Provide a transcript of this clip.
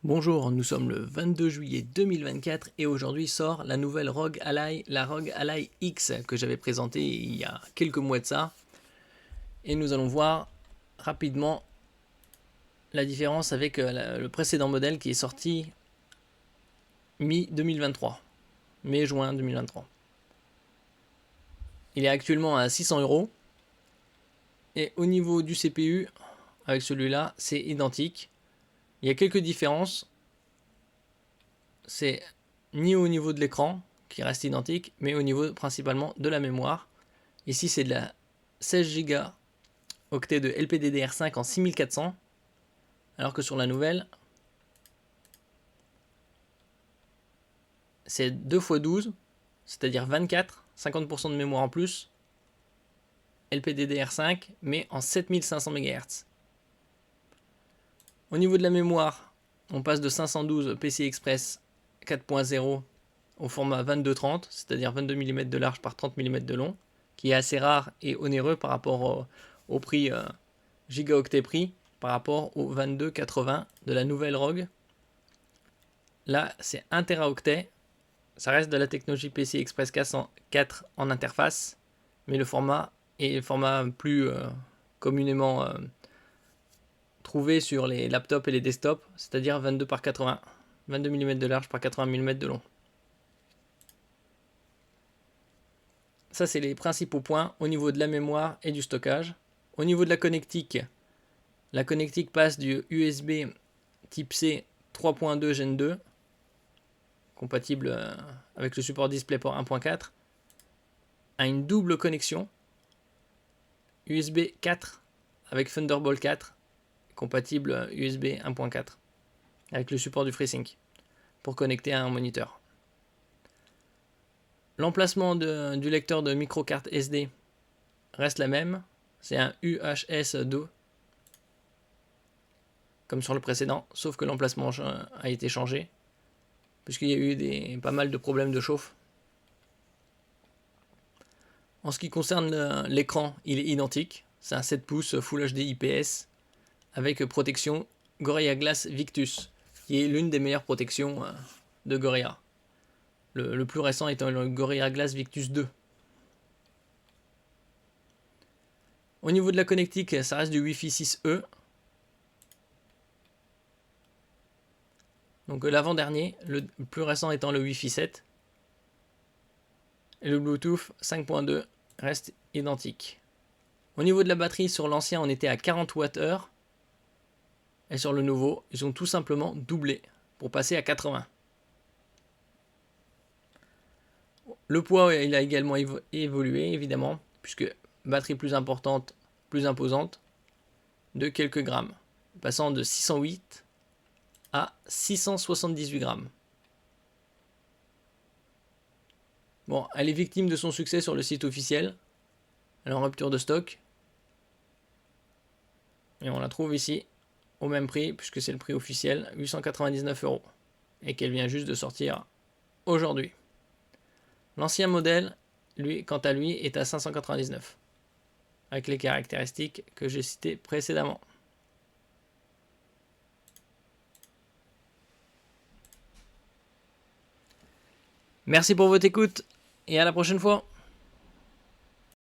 Bonjour, nous sommes le 22 juillet 2024 et aujourd'hui sort la nouvelle ROG Ally, la ROG Ally X que j'avais présentée il y a quelques mois de ça. Et nous allons voir rapidement la différence avec le précédent modèle qui est sorti mi-2023, mai-juin 2023. Il est actuellement à 600 € et au niveau du CPU, avec celui-là, c'est identique. Il y a quelques différences. C'est ni au niveau de l'écran, qui reste identique, mais au niveau principalement de la mémoire. Ici, c'est de la 16 Go octets de LPDDR5 en 6400, alors que sur la nouvelle, c'est 2 x 12, c'est-à-dire 24, 50% de mémoire en plus, LPDDR5, mais en 7500 MHz. Au niveau de la mémoire, on passe de 512 PCI Express 4.0 au format 2230, c'est-à-dire 22 mm de large par 30 mm de long, qui est assez rare et onéreux par rapport au prix gigaoctet prix, par rapport au 2280 de la nouvelle ROG. Là, c'est 1 Teraoctet, ça reste de la technologie PCI Express 4 en interface, mais le format est le format plus communément trouvé sur les laptops et les desktops, c'est-à-dire 22 par 80, 22 mm de large par 80 mm de long. Ça, c'est les principaux points au niveau de la mémoire et du stockage. Au niveau de la connectique passe du USB type C 3.2 Gen 2, compatible avec le support DisplayPort 1.4, à une double connexion USB 4 avec Thunderbolt 4, compatible USB 1.4, avec le support du FreeSync, pour connecter à un moniteur. L'emplacement du lecteur de microcarte SD reste la même, c'est un UHS-2, comme sur le précédent, sauf que l'emplacement a été changé, puisqu'il y a eu pas mal de problèmes de chauffe. En ce qui concerne l'écran, il est identique, c'est un 7 pouces Full HD IPS, avec protection Gorilla Glass Victus, qui est l'une des meilleures protections de Gorilla. Le plus récent étant le Gorilla Glass Victus 2. Au niveau de la connectique, ça reste du Wi-Fi 6E. Donc l'avant-dernier, le plus récent étant le Wi-Fi 7. Et le Bluetooth 5.2 reste identique. Au niveau de la batterie, sur l'ancien, on était à 40 Wh. Et sur le nouveau, ils ont tout simplement doublé pour passer à 80. Le poids, il a également évolué, évidemment, puisque batterie plus importante, plus imposante, de quelques grammes, passant de 608 à 678 grammes. Bon, elle est victime de son succès sur le site officiel. Elle est en rupture de stock. Et on la trouve ici au même prix, puisque c'est le prix officiel, 899 €. Et qu'elle vient juste de sortir aujourd'hui. L'ancien modèle, lui, quant à lui, est à 599, avec les caractéristiques que j'ai citées précédemment. Merci pour votre écoute et à la prochaine fois.